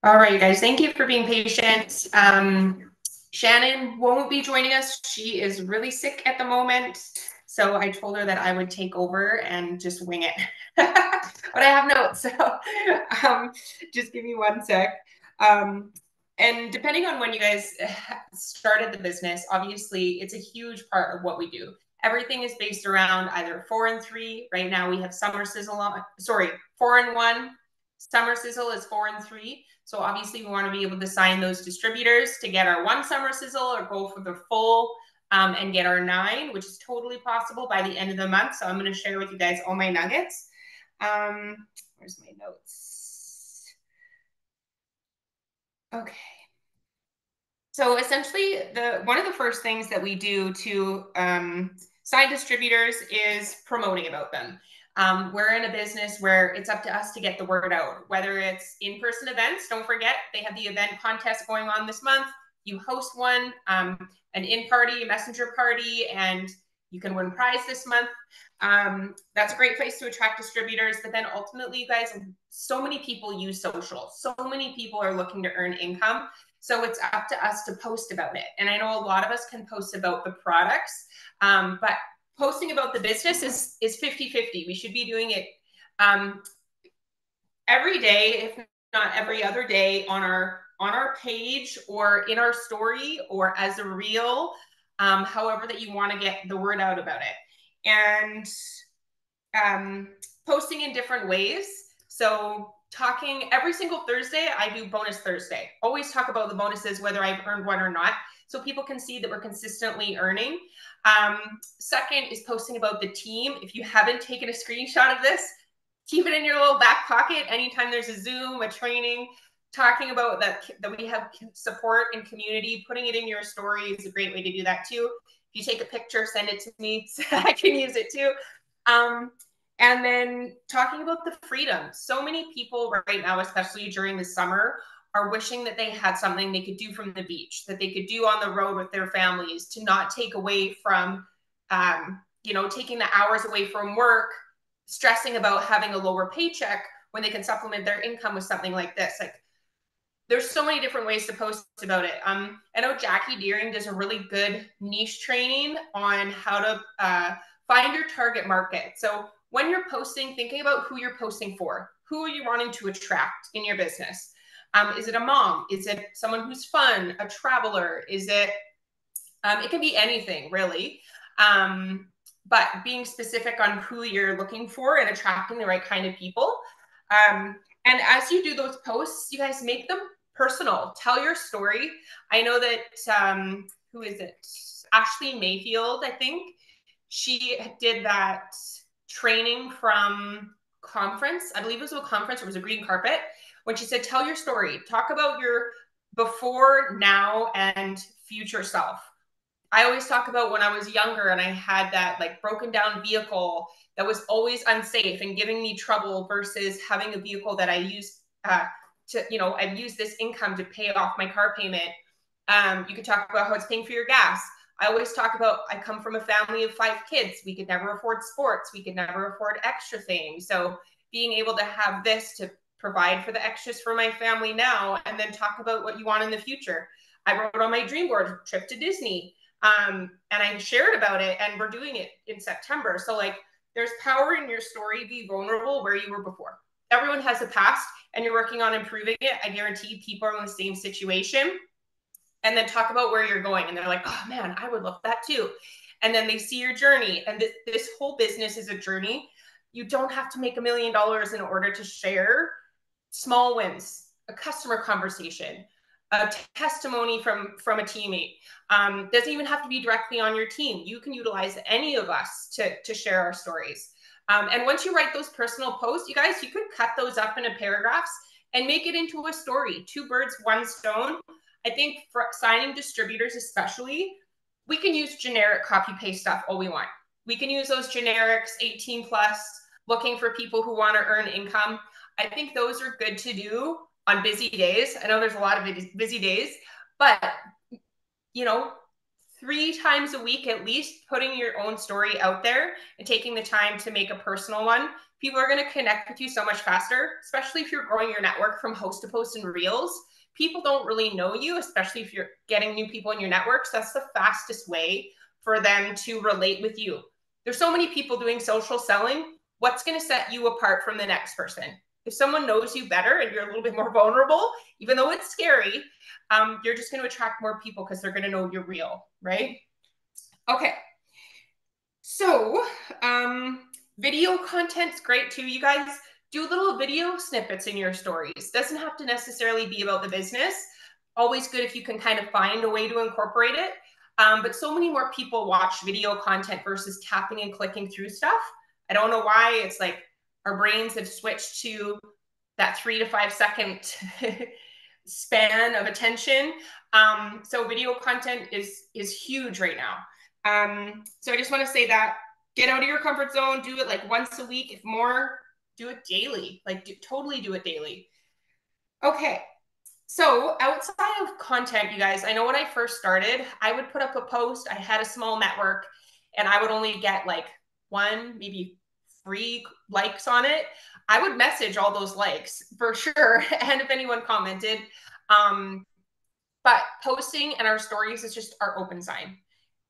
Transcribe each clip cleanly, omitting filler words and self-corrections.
All right, you guys, thank you for being patient. Shannon won't be joining us. She is really sick at the moment. So I told her that I would take over and just wing it. But I have notes. So um, just give me one sec. Um, and depending on when you guys started the business, obviously it's a huge part of what we do. Everything is based around either 4 and 3. Right now we have Summer Sizzle on, sorry, 4 and 1. Summer Sizzle is 4 and 3. So obviously we want to be able to sign those distributors to get our one Summer Sizzle or go for the full and get our 9, which is totally possible by the end of the month. So I'm going to share with you guys all my nuggets. Where's my notes? Okay. So essentially, one of the first things that we do to sign distributors is promoting about them. We're in a business where it's up to us to get the word out, whether it's in-person events. Don't forget, they have the event contest going on this month. You host one, an in-party, a messenger party, and you can win prize this month. That's a great place to attract distributors. But then ultimately, you guys, so many people use social. So many people are looking to earn income. So it's up to us to post about it. And I know a lot of us can post about the products, but posting about the business is 50-50. We should be doing it every day, if not every other day, on our page or in our story or as a reel, however that you want to get the word out about it. And posting in different ways. So talking every single Thursday, I do bonus Thursday. Always talk about the bonuses, whether I've earned one or not, so people can see that we're consistently earning. Second is posting about the team. If you haven't taken a screenshot of this, keep it in your little back pocket. Anytime there's a Zoom, a training, talking about that we have support and community, putting it in your story is a great way to do that too. If you take a picture, send it to me so I can use it too. And then talking about the freedom. So many people right now, especially during the summer, are wishing that they had something they could do from the beach, that they could do on the road with their families, to not take away from, taking the hours away from work, stressing about having a lower paycheck when they can supplement their income with something like this. Like, there's so many different ways to post about it. I know Jackie Deering does a really good niche training on how to find your target market. So when you're posting, thinking about who you're posting for. Who are you wanting to attract in your business? Is it a mom? Is it someone who's fun? A traveler? Is it? It can be anything, really. But being specific on who you're looking for and attracting the right kind of people. And as you do those posts, you guys make them personal. Tell your story. I know that, who is it? Ashley Mayfield, I think. She did that training from conference. I believe it was a conference. It was a green carpet. When she said, tell your story. Talk about your before, now, and future self. I always talk about when I was younger and I had that like broken down vehicle that was always unsafe and giving me trouble versus having a vehicle that I used I've used this income to pay off my car payment. You could talk about how it's paying for your gas. I always talk about I come from a family of 5 kids. We could never afford sports. We could never afford extra things. So being able to have this to provide for the extras for my family now, and then talk about what you want in the future. I wrote on my dream board trip to Disney. And I shared about it, and we're doing it in September. So like, there's power in your story. Be vulnerable where you were before. Everyone has a past, and you're working on improving it. I guarantee people are in the same situation. And then talk about where you're going, and they're like, oh man, I would love that too. And then they see your journey, and this whole business is a journey. You don't have to make $1 million in order to share small wins, a customer conversation, a testimony from a teammate. Doesn't even have to be directly on your team. You can utilize any of us to share our stories. And once you write those personal posts, you guys, you could cut those up into paragraphs and make it into a story. 2 birds, 1 stone. I think for signing distributors especially, we can use generic copy paste stuff all we want. We can use those generics, 18 plus, looking for people who want to earn income. I think those are good to do on busy days. I know there's a lot of busy days, but 3 times a week at least, putting your own story out there and taking the time to make a personal one People are going to connect with you so much faster, especially if you're growing your network from host to post and reels. People don't really know you, especially if you're getting new people in your networks. That's the fastest way for them to relate with you. There's so many people doing social selling. What's going to set you apart from the next person? If someone knows you better and you're a little bit more vulnerable, even though it's scary, you're just going to attract more people because they're going to know you're real, right? Okay. So video content's great too, you guys. Do little video snippets in your stories. Doesn't have to necessarily be about the business. Always good if you can kind of find a way to incorporate it. But so many more people watch video content versus tapping and clicking through stuff. I don't know why. It's like our brains have switched to that 3 to 5 second span of attention. So video content is huge right now. So I just want to say that get out of your comfort zone, do it like once a week, if more, do it daily, like totally do it daily. Okay. So outside of content, you guys, I know when I first started, I would put up a post. I had a small network and I would only get like 1, maybe 3 likes on it. I would message all those likes for sure. And if anyone commented, but posting and our stories is just our open sign.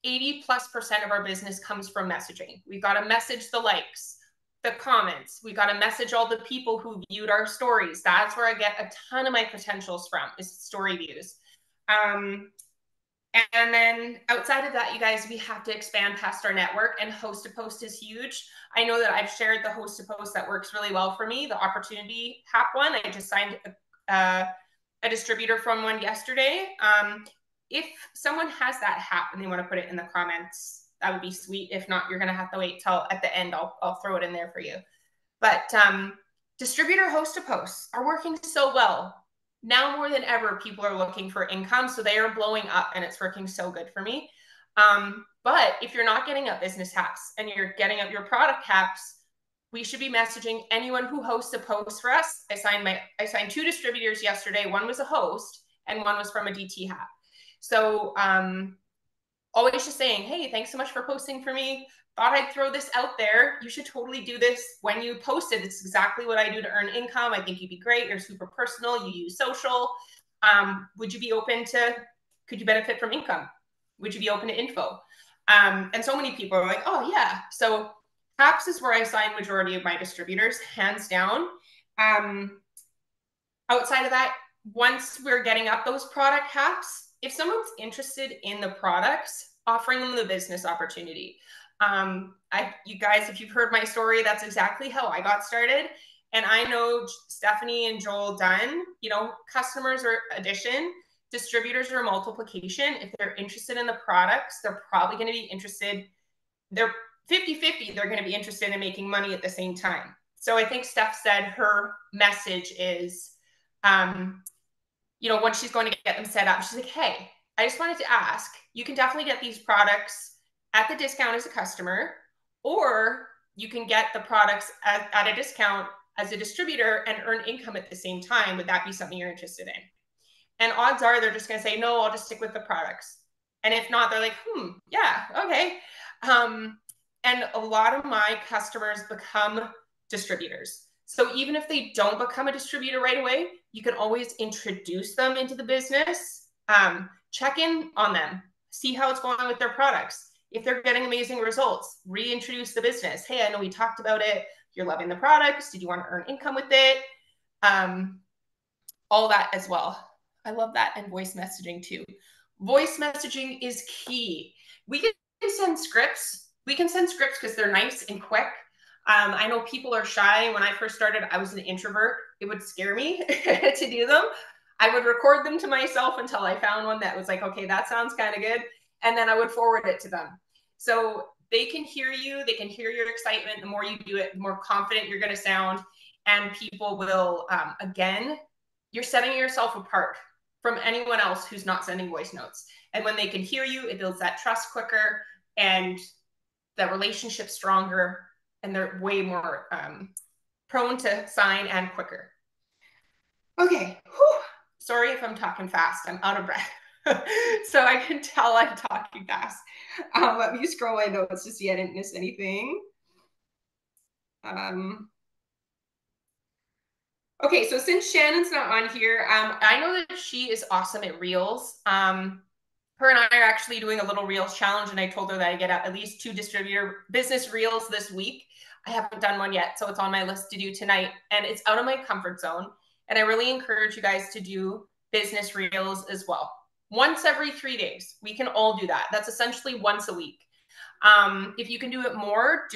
80+% of our business comes from messaging. We've got to message the likes, the comments. We got to message all the people who viewed our stories. That's where I get a ton of my potentials from, is story views. And then outside of that, you guys, we have to expand past our network, and host to post is huge. I know that I've shared the host to post that works really well for me, the Opportunity Hap one. I just signed a distributor from one yesterday. If someone has that Hap and they want to put it in the comments, that would be sweet. If not, you're going to have to wait till at the end. I'll throw it in there for you. But distributor host to posts are working so well. Now more than ever, people are looking for income, so they are blowing up, and it's working so good for me. But if you're not getting up business Haps and you're getting up your product Haps, we should be messaging anyone who hosts a post for us. I signed 2 distributors yesterday. One was a host and one was from a DT Hap. So always just saying, hey, thanks so much for posting for me. Thought I'd throw this out there. You should totally do this when you post it. It's exactly what I do to earn income. I think you'd be great. You're super personal. You use social. Would you be open to, could you benefit from income? Would you be open to info? And so many people are like, oh yeah. So Haps is where I sign majority of my distributors, hands down. Outside of that, once we're getting up those product Haps, if someone's interested in the products, offering them the business opportunity. You guys, if you've heard my story, that's exactly how I got started. And I know Stephanie and Joel Dunn, customers are addition, distributors are multiplication. If they're interested in the products, they're probably going to be interested. They're 50-50. They're going to be interested in making money at the same time. So I think Steph said her message is, when she's going to get them set up, she's like, hey, I just wanted to ask, you can definitely get these products at the discount as a customer, or you can get the products at a discount as a distributor and earn income at the same time. Would that be something you're interested in? And odds are they're just going to say, no, I'll just stick with the products. And if not, they're like, yeah, okay. And a lot of my customers become distributors. So even if they don't become a distributor right away, you can always introduce them into the business, check in on them, see how it's going with their products. If they're getting amazing results, reintroduce the business. Hey, I know we talked about it. You're loving the products. Did you want to earn income with it? All that as well. I love that. And voice messaging too. Voice messaging is key. We can send scripts. We can send scripts because they're nice and quick. I know people are shy. When I first started, I was an introvert. It would scare me to do them. I would record them to myself until I found one that was like, okay, that sounds kind of good. And then I would forward it to them. So they can hear you. They can hear your excitement. The more you do it, the more confident you're going to sound. And people will, again, you're setting yourself apart from anyone else who's not sending voice notes. And when they can hear you, it builds that trust quicker and the relationship stronger. And they're way more prone to sign and quicker. Okay. Whew. Sorry if I'm talking fast. I'm out of breath. So I can tell I'm talking fast. Let me scroll my notes to see I didn't miss anything. Okay, so since Shannon's not on here, I know that she is awesome at Reels. Her and I are actually doing a little Reels challenge, and I told her that I get at least 2 distributor business Reels this week. I haven't done one yet, so it's on my list to do tonight, and it's out of my comfort zone. And I really encourage you guys to do business Reels as well. Once every 3 days, we can all do that. That's essentially once a week. If you can do it more,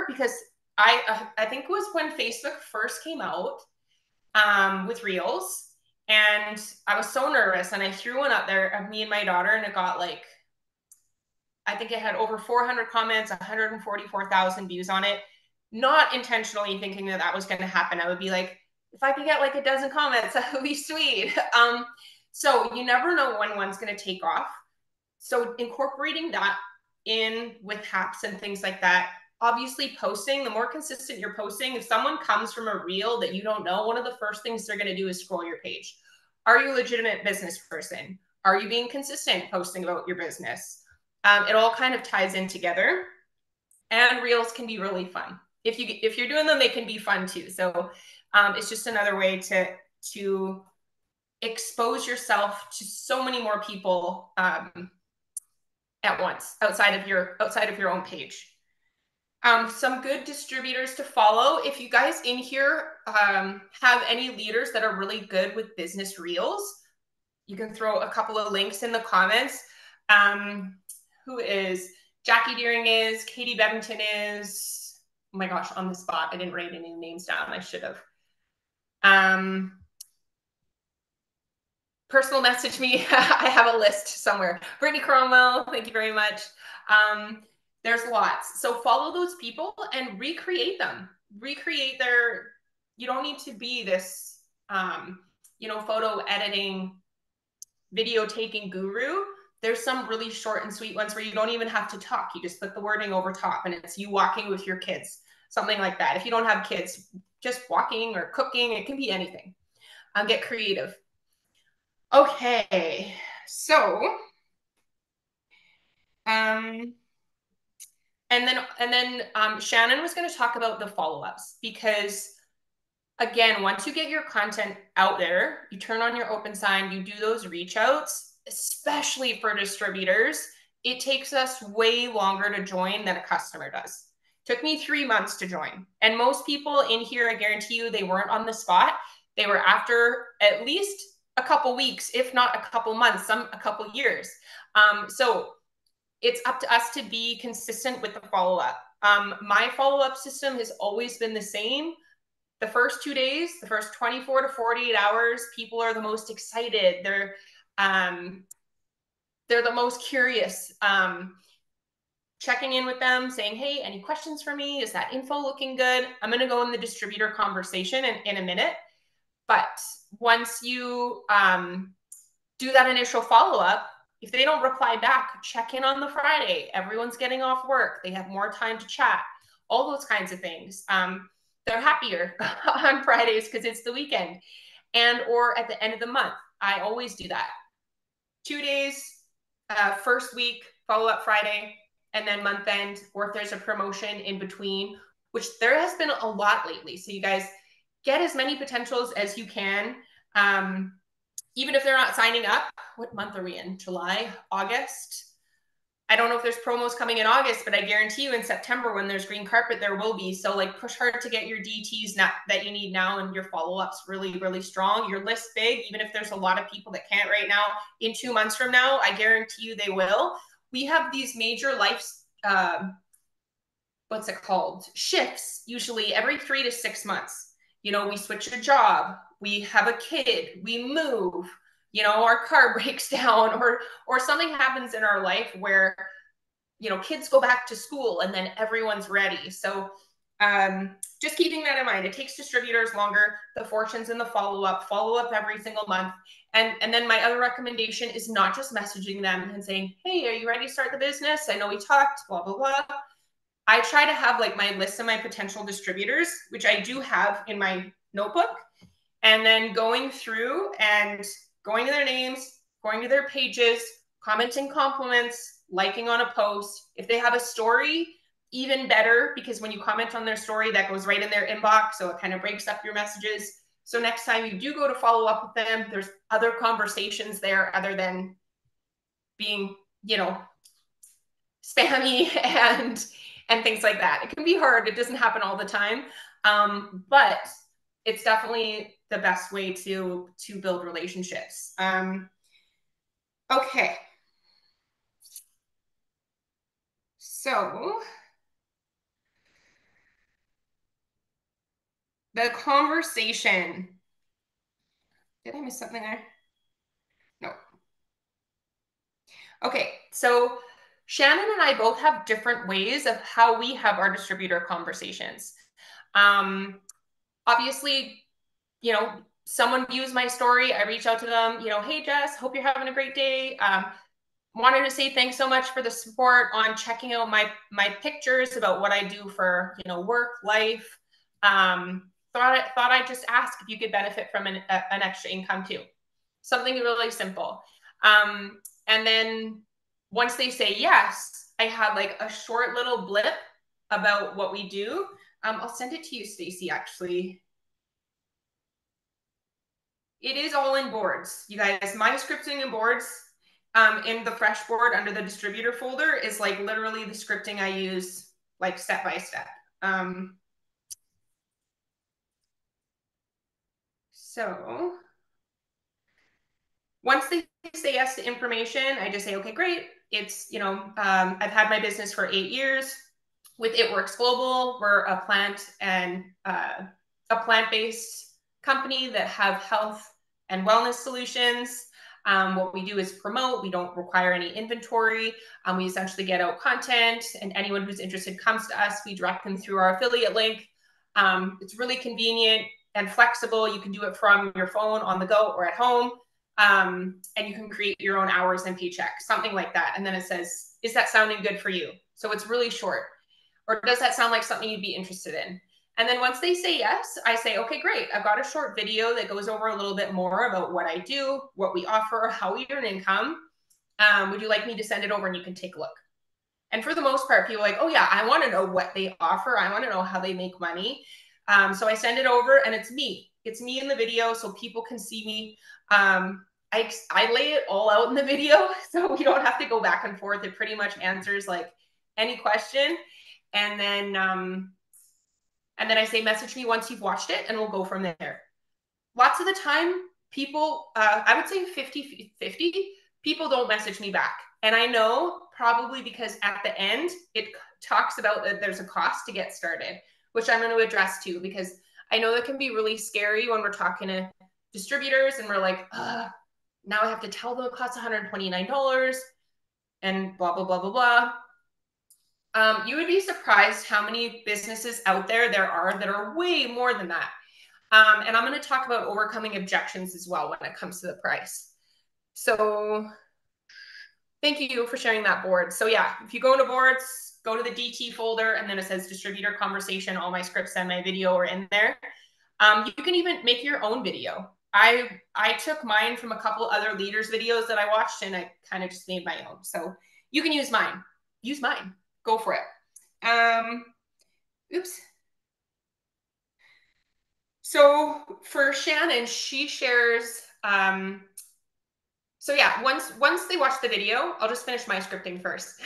because I think it was when Facebook first came out with Reels. And I was so nervous, and I threw one up there of me and my daughter, and it got like, I think it had over 400 comments, 144,000 views on it. Not intentionally thinking that that was going to happen. I would be like, if I could get like a dozen comments, that would be sweet. So you never know when one's going to take off. So incorporating that in with hacks and things like that. Obviously, posting, the more consistent you're posting, if someone comes from a reel that you don't know, one of the first things they're going to do is scroll your page. Are you a legitimate business person? Are you being consistent posting about your business? It all kind of ties in together, and reels can be really fun. If you're doing them, they can be fun too. So it's just another way to expose yourself to so many more people at once outside of your own page. Some good distributors to follow. If you guys in here have any leaders that are really good with business reels, you can throw a couple of links in the comments. Who is Jackie Deering is, Katie Bevington is, oh my gosh, on the spot. I didn't write any names down. I should have. Personal message me. I have a list somewhere. Brittany Cromwell, thank you very much. There's lots. So follow those people and recreate them. Recreate their, you don't need to be this, photo editing, video taking guru. There's some really short and sweet ones where you don't even have to talk. You just put the wording over top and it's you walking with your kids, something like that. If you don't have kids, just walking or cooking, it can be anything. Get creative. Okay, so and then Shannon was going to talk about the follow-ups, because again, once you get your content out there, you turn on your open sign, you do those reach outs, especially for distributors. It takes us way longer to join than a customer does. Took me 3 months to join, and most people in here, I guarantee you, they weren't on the spot. They were after at least a couple weeks, if not a couple months, a couple years. So it's up to us to be consistent with the follow-up. My follow-up system has always been the same. The first 2 days, the first 24 to 48 hours, people are the most excited. They're the most curious. Checking in with them, saying, hey, any questions for me? Is that info looking good? I'm going to go in the distributor conversation in a minute. But once you do that initial follow-up, if they don't reply back, check in on the Friday. Everyone's getting off work. They have more time to chat. All those kinds of things. They're happier on Fridays because it's the weekend. And or at the end of the month. I always do that. 2 days, first week, follow-up Friday, and then month end, or if there's a promotion in between, which there has been a lot lately. So you guys get as many potentials as you can. Even if they're not signing up. What month are we in? July, August? I don't know if there's promos coming in August, but I guarantee you in September when there's green carpet, there will be. So like push hard to get your DTs that you need now, and your follow-ups really, really strong. Your list big, even if there's a lot of people that can't right now. In 2 months from now, I guarantee you they will. We have these major life, what's it called? Shifts, usually every 3 to 6 months. We switch a job, we have a kid, we move, our car breaks down, or something happens in our life where, kids go back to school and then everyone's ready. So just keeping that in mind. It takes distributors longer. The fortunes in the follow-up every single month. And then my other recommendation is not just messaging them and saying, hey, are you ready to start the business? I know we talked, blah, blah, blah. I try to have like my list of my potential distributors, which I do have in my notebook, and then going through and going to their names, going to their pages, commenting compliments, liking on a post. If they have a story, even better, because when you comment on their story, that goes right in their inbox. So it kind of breaks up your messages. So next time you do go to follow up with them, there's other conversations there other than being, you know, spammy and things like that. It can be hard. It doesn't happen all the time. But it's definitely the best way to build relationships. Okay. So the conversation. Did I miss something there? No. Okay, so Shannon and I both have different ways of how we have our distributor conversations. Obviously, you know, someone views my story, I reach out to them, you know, hey Jess, hope you're having a great day. Wanted to say thanks so much for the support on checking out my pictures about what I do for, you know, work, life. Thought I'd just ask if you could benefit from an extra income too. Something really simple. And then once they say yes, I have like a short little blip about what we do. I'll send it to you, Stacy, actually. It is all in boards, you guys. My scripting in boards in the fresh board under the distributor folder is like literally the scripting I use like step by step. So once they say yes to information, I just say, okay, great. It's, you know, I've had my business for 8 years. With It Works Global, we're a plant-based company that have health and wellness solutions. What we do is promote. We don't require any inventory. We essentially get out content, and anyone who's interested comes to us. We direct them through our affiliate link. It's really convenient and flexible. You can do it from your phone, on the go, or at home. And you can create your own hours and paycheck, something like that. And then it says, is that sounding good for you? So it's really short. Or does that sound like something you'd be interested in? And then once they say yes, I say, okay, great. I've got a short video that goes over a little bit more about what I do, what we offer, how we earn income. Would you like me to send it over and you can take a look? And for the most part, people are like, oh yeah, I want to know what they offer. I want to know how they make money. So I send it over and it's me. It's me in the video so people can see me. I lay it all out in the video so we don't have to go back and forth. It pretty much answers like any question. And then I say, message me once you've watched it and we'll go from there. Lots of the time, people, I would say 50-50, people don't message me back. And I know probably because at the end, it talks about that there's a cost to get started, which I'm going to address too, because I know that can be really scary when we're talking to distributors and we're like, now I have to tell them it costs $129 and blah, blah, blah, blah, blah. You would be surprised how many businesses out there are that are way more than that. And I'm going to talk about overcoming objections as well when it comes to the price. So thank you for sharing that board. So yeah, if you go into boards, go to the DT folder, and then it says distributor conversation. All my scripts and my video are in there. You can even make your own video. I took mine from a couple other leaders videos that I watched and I kind of just made my own. So you can use mine. Use mine. Go for it. Oops. So for Shannon, she shares, so yeah, once they watch the video, I'll just finish my scripting first.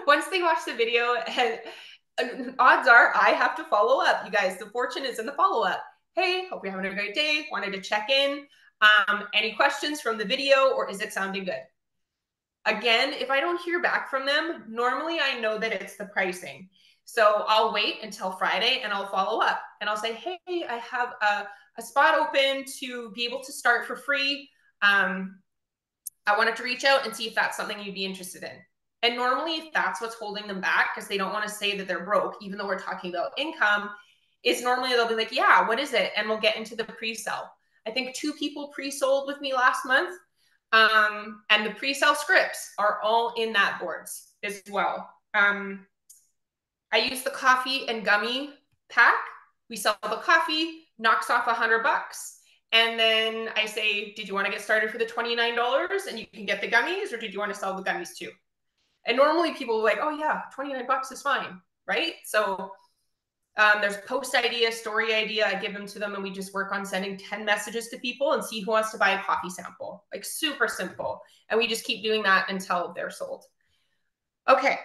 Once they watch the video, and odds are I have to follow up. You guys, the fortune is in the follow-up. Hey, hope you're having a great day. Wanted to check in. Any questions from the video, or is it sounding good? Again, if I don't hear back from them, normally I know that it's the pricing. So I'll wait until Friday and I'll follow up and I'll say, hey, I have a spot open to be able to start for free. I wanted to reach out and see if that's something you'd be interested in. And normally if that's what's holding them back, because they don't want to say that they're broke, even though we're talking about income, is normally they'll be like, yeah, what is it? And we'll get into the pre-sell. I think 2 people pre-sold with me last month. And the pre-sale scripts are all in that boards as well. I use the coffee and gummy pack. We sell the coffee, knocks off $100. And then I say, did you want to get started for the $29 and you can get the gummies, or did you want to sell the gummies too? And normally people are like, oh yeah, $29 is fine, right? So There's post idea, story idea. I give them to them and we just work on sending 10 messages to people and see who wants to buy a coffee sample. Like super simple. And we just keep doing that until they're sold. Okay.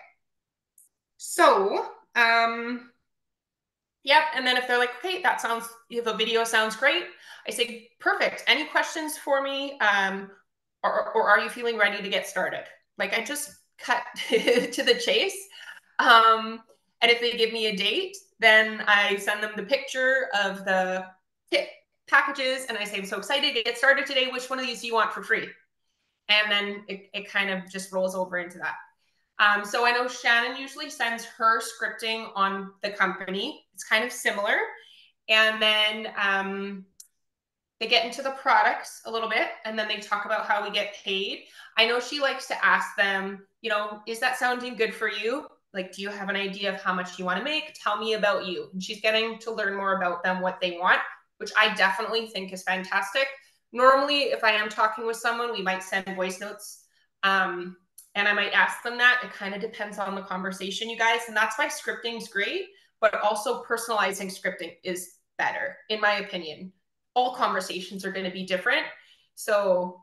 So, yep. And then if they're like, okay, that sounds, if a video sounds great, I say, perfect. Any questions for me? Or are you feeling ready to get started? Like I just cut to the chase. And if they give me a date, then I send them the picture of the kit packages and I say, I'm so excited to get started today. Which one of these do you want for free? And then it kind of just rolls over into that. So I know Shannon usually sends her scripting on the company. It's kind of similar. And then they get into the products a little bit and then they talk about how we get paid. I know she likes to ask them, you know, is that sounding good for you? Like, do you have an idea of how much you want to make? Tell me about you. And she's getting to learn more about them, what they want, which I definitely think is fantastic. Normally, if I am talking with someone, we might send voice notes. And I might ask them that. It kind of depends on the conversation, you guys. And that's why scripting is great, but also personalizing scripting is better, in my opinion. All conversations are going to be different. So,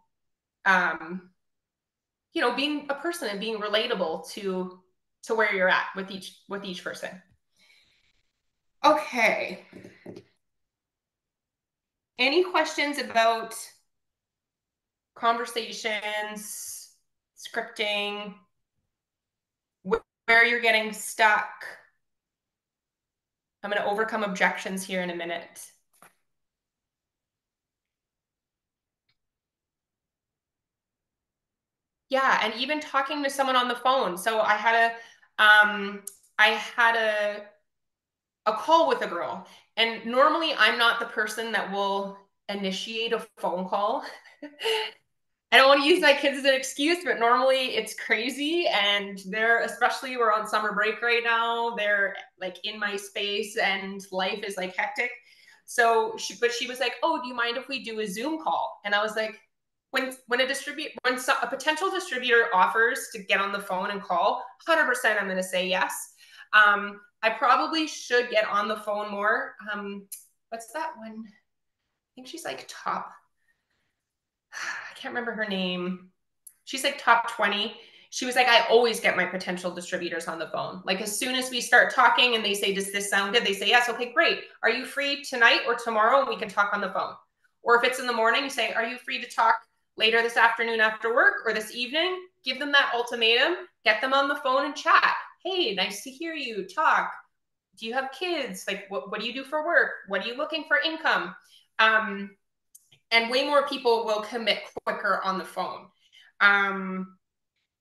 you know, being a person and being relatable to where you're at with each person. Okay. Any questions about conversations, scripting, where you're getting stuck? I'm going to overcome objections here in a minute. Yeah, and even talking to someone on the phone. So I had a call with a girl, and normally I'm not the person that will initiate a phone call. I don't want to use my kids as an excuse, but normally it's crazy. And especially we're on summer break right now. They're like in my space and life is like hectic. So she was like, oh, do you mind if we do a Zoom call? And I was like, when a potential distributor offers to get on the phone and call, 100% I'm going to say yes. I probably should get on the phone more. What's that one? I think she's like top, I can't remember her name. She's like top 20. She was like, I always get my potential distributors on the phone. Like as soon as we start talking and they say, does this sound good? They say, yes. Okay, great. Are you free tonight or tomorrow? And we can talk on the phone. Or if it's in the morning, you say, are you free to talk later this afternoon after work or this evening? Give them that ultimatum, get them on the phone and chat. Hey, nice to hear you talk. Do you have kids? Like, what do you do for work? What are you looking for income? And way more people will commit quicker on the phone.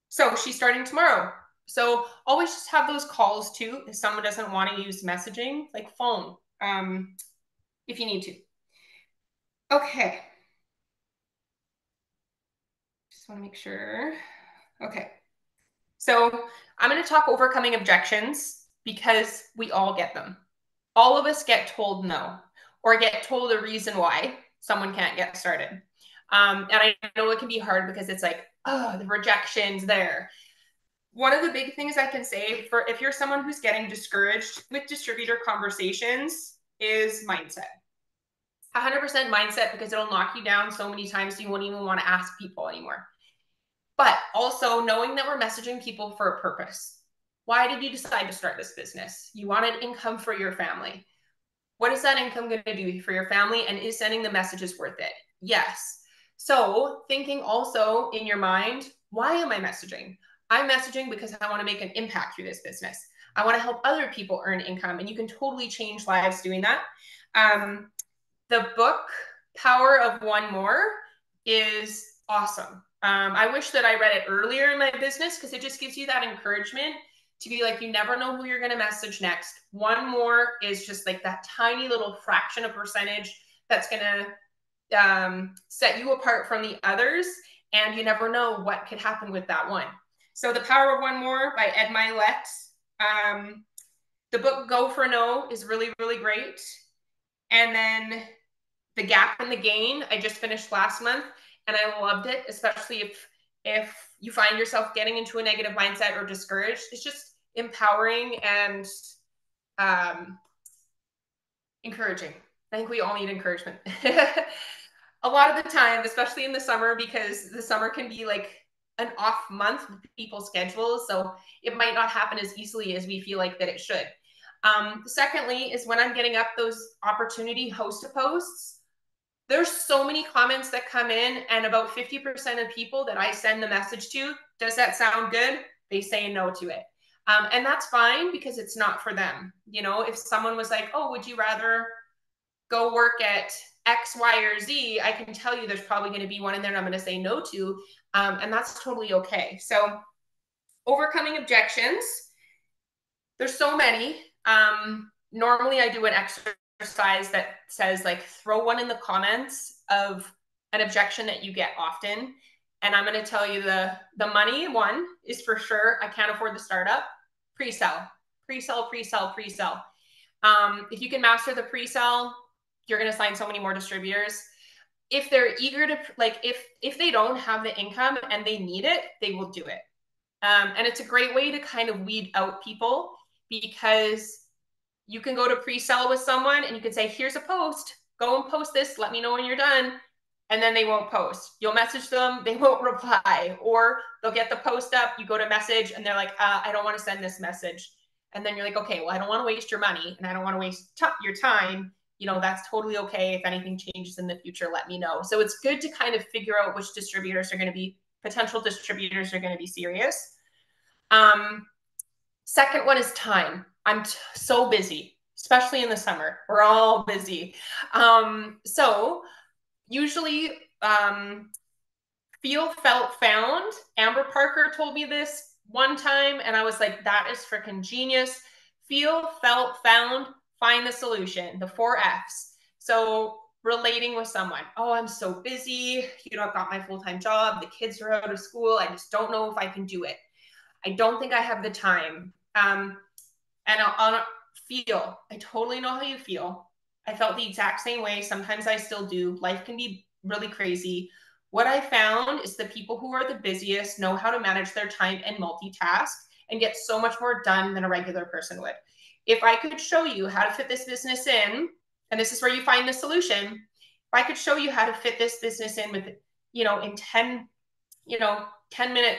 So she's starting tomorrow. So always just have those calls too. If someone doesn't want to use messaging, like phone, if you need to. Okay. Just want to make sure. Okay. So I'm going to talk overcoming objections because we all get them. All of us get told no or get told a reason why someone can't get started. And I know it can be hard because it's like, oh, the rejection's there. One of the big things I can say for if you're someone who's getting discouraged with distributor conversations is mindset. 100% mindset, because it'll knock you down so many times you won't even want to ask people anymore. But also knowing that we're messaging people for a purpose. Why did you decide to start this business? You wanted income for your family. What is that income going to do for your family? And is sending the messages worth it? Yes. So thinking also in your mind, why am I messaging? I'm messaging because I want to make an impact through this business. I want to help other people earn income, and you can totally change lives doing that. The book Power of One More is awesome. I wish that I read it earlier in my business because it just gives you that encouragement to be like, you never know who you're going to message next. One more is just like that tiny little fraction of percentage that's going to set you apart from the others. And you never know what could happen with that one. So The Power of One More by Ed Mylett. The book Go for No is really, really great. And then The Gap and the Gain, I just finished last month and I loved it, especially if you find yourself getting into a negative mindset or discouraged. It's just empowering and Encouraging. I think we all need encouragement. A lot of the time, especially in the summer, because the summer can be like an off month with people's schedules. So it might not happen as easily as we feel like that it should. Secondly, is when I'm getting up those opportunity host posts, there's so many comments that come in, and about 50% of people that I send the message to, does that sound good? They say no to it. And that's fine because it's not for them. You know, if someone was like, oh, would you rather go work at X, Y, or Z, I can tell you there's probably going to be one in there I'm going to say no to. And that's totally okay. So overcoming objections, there's so many. Normally I do an exercise that says like throw one in the comments of an objection that you get often. And I'm going to tell you the money one is for sure. I can't afford the startup. Pre-sell, pre-sell, pre-sell, pre-sell. If you can master the pre-sell, you're going to sign so many more distributors. If they're eager to, like, if they don't have the income and they need it, they will do it. And it's a great way to kind of weed out people, because you can go to pre-sell with someone and you can say, here's a post, go and post this, let me know when you're done. And then they won't post. You'll message them, they won't reply, or they'll get the post up, you go to message and they're like, I don't want to send this message. And then you're like, okay, well, I don't want to waste your money and I don't want to waste your time. You know, that's totally okay. If anything changes in the future, let me know. So it's good to kind of figure out which distributors are going to be, potential distributors are going to be serious. Second one is time. I'm so busy, especially in the summer. We're all busy. So usually feel, felt, found. Amber Parker told me this one time, and I was like, that is freaking genius. Feel, felt, found, find the solution, the 4 Fs. So relating with someone. Oh, I'm so busy. You know, I've got my full-time job. The kids are out of school. I just don't know if I can do it. I don't think I have the time. And I'll feel, I totally know how you feel. I felt the exact same way. Sometimes I still do. Life can be really crazy. What I found is the people who are the busiest know how to manage their time and multitask and get so much more done than a regular person would. If I could show you how to fit this business in, and this is where you find the solution, if I could show you how to fit this business in with, you know, in 10, 10-minute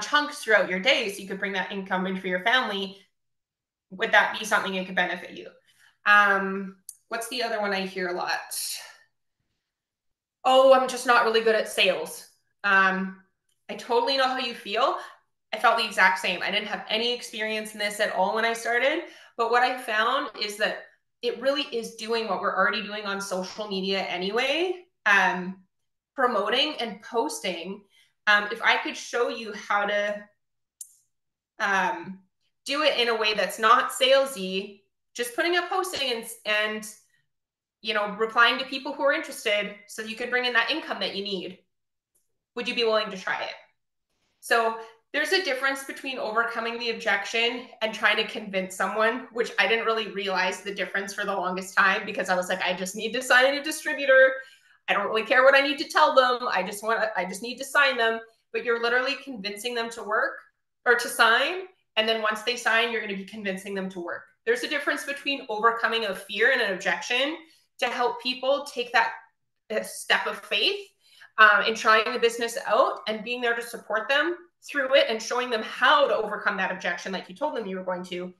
chunks throughout your day, so you could bring that income in for your family, would that be something that could benefit you? What's the other one I hear a lot? Oh, I'm just not really good at sales. I totally know how you feel. I felt the exact same. I didn't have any experience in this at all when I started. But what I found is that it really is doing what we're already doing on social media anyway, promoting and posting. If I could show you how to do it in a way that's not salesy, just putting up posting and you know, replying to people who are interested so you could bring in that income that you need, would you be willing to try it? So there's a difference between overcoming the objection and trying to convince someone, which I didn't really realize the difference for the longest time, because I was like, I just need to sign a distributor. I don't really care what I need to tell them. I just need to sign them. But you're literally convincing them to work or to sign. And then once they sign, you're going to be convincing them to work. There's a difference between overcoming a fear and an objection to help people take that step of faith in trying the business out and being there to support them through it and showing them how to overcome that objection like you told them you were going to,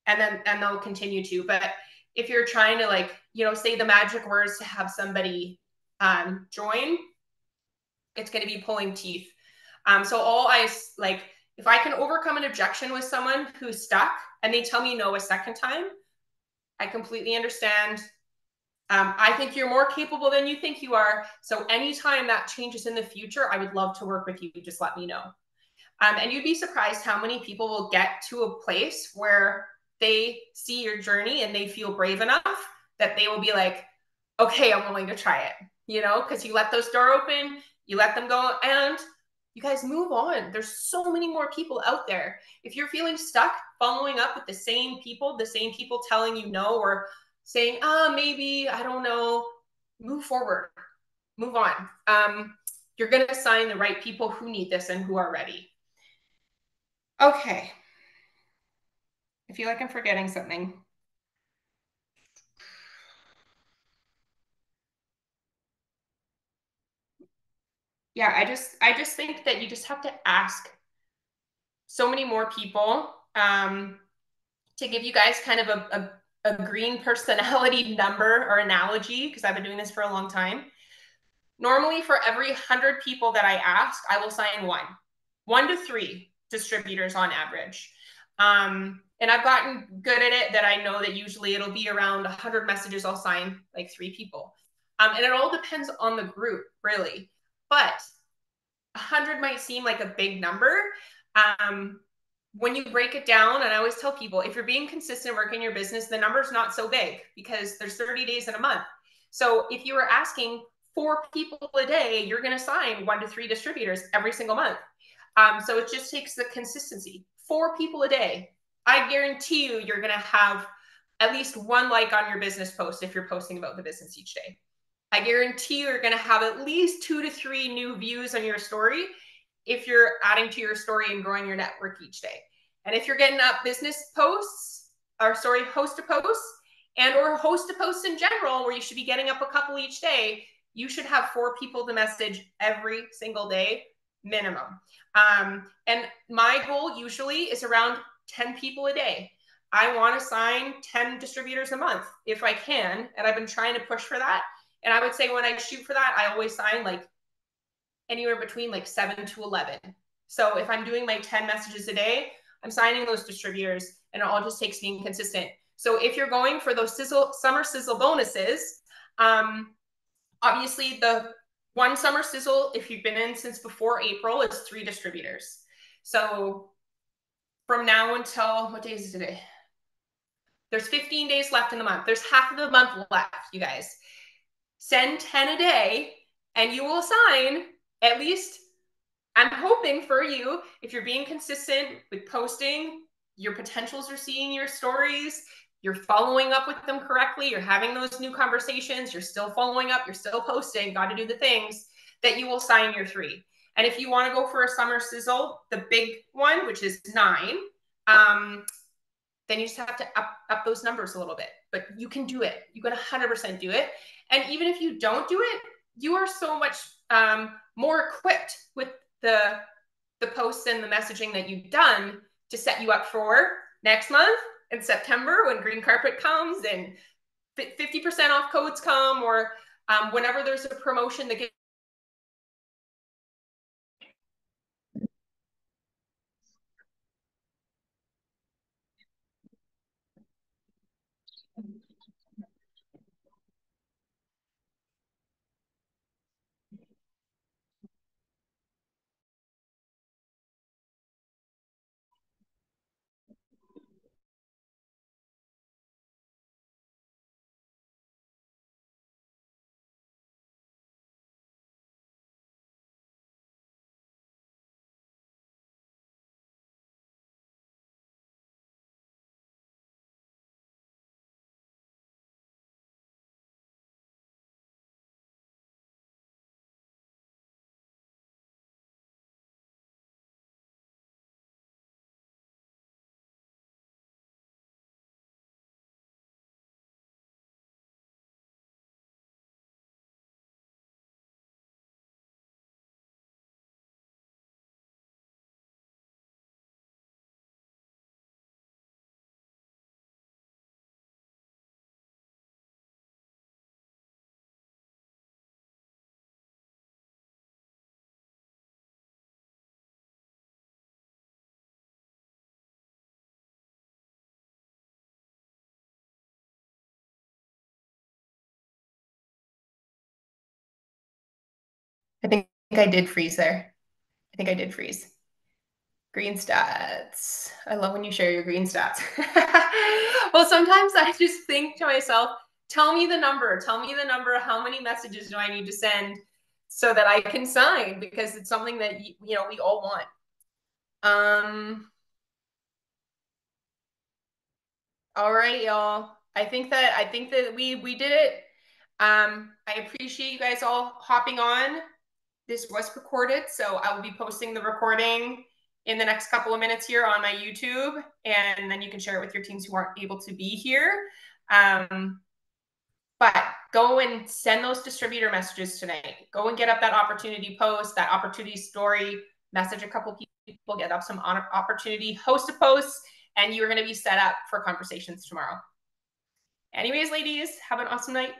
and they'll continue to. But if you're trying to, like, you know, say the magic words to have somebody join, it's going to be pulling teeth. So all I like, if I can overcome an objection with someone who's stuck and they tell me no a second time, I completely understand. I think you're more capable than you think you are. So anytime that changes in the future, I would love to work with you. Just let me know. And you'd be surprised how many people will get to a place where they see your journey and they feel brave enough that they will be like, okay, I'm willing to try it, you know, because you let those doors open, you let them go, and you guys move on. There's so many more people out there. If you're feeling stuck following up with the same people telling you no, or saying, maybe, I don't know, move forward, move on. You're going to assign the right people who need this and who are ready. Okay. I feel like I'm forgetting something. Yeah, I just think that you just have to ask so many more people to give you guys kind of a green personality number or analogy, because I've been doing this for a long time. Normally, for every 100 people that I ask, I will sign one to three distributors on average. And I've gotten good at it that I know that usually it'll be around 100 messages, I'll sign like three people. And it all depends on the group, really. But 100 might seem like a big number. Um, when you break it down, and I always tell people, if you're being consistent working your business, the number's not so big because there's 30 days in a month. So if you were asking four people a day, you're going to sign one to three distributors every single month. So it just takes the consistency. Four people a day. I guarantee you, you're going to have at least one like on your business post if you're posting about the business each day. I guarantee you're going to have at least 2 to 3 new views on your story if you're adding to your story and growing your network each day. And if you're getting up business posts, or sorry, host to posts, and or host to posts in general, where you should be getting up a couple each day, you should have 4 people to message every single day minimum. And my goal usually is around 10 people a day. I want to sign 10 distributors a month if I can, and I've been trying to push for that. And I would say when I shoot for that, I always sign like anywhere between like 7 to 11. So if I'm doing my 10 messages a day, I'm signing those distributors, and it all just takes being consistent. So if you're going for those summer sizzle bonuses, obviously the one summer sizzle, if you've been in since before April, is 3 distributors. So from now until, what day is it today? There's 15 days left in the month. There's half of the month left, you guys. Send 10 a day and you will sign at least, I'm hoping for you, if you're being consistent with posting, your potentials are seeing your stories, you're following up with them correctly, you're having those new conversations, you're still following up, you're still posting, got to do the things, that you will sign your 3. And if you want to go for a summer sizzle, the big one, which is 9, then you just have to up those numbers a little bit. But you can do it. You can 100% do it. And even if you don't do it, you are so much more equipped with the posts and the messaging that you've done to set you up for next month in September when green carpet comes and 50% off codes come, or whenever there's a promotion that gets. I think I did freeze there. I think I did freeze. Green stats. I love when you share your green stats. Well, sometimes I just think to myself, tell me the number. Tell me the number. How many messages do I need to send so that I can sign? Because it's something that, we all want. All right, y'all. I think that we did it. I appreciate you guys all hopping on. This was recorded, so I will be posting the recording in the next couple of minutes here on my YouTube, and then you can share it with your teams who aren't able to be here. But go and send those distributor messages tonight. Go and get up that opportunity post, that opportunity story, message a couple people, get up some opportunity, host a post, and you're going to be set up for conversations tomorrow. Anyways, ladies, have an awesome night.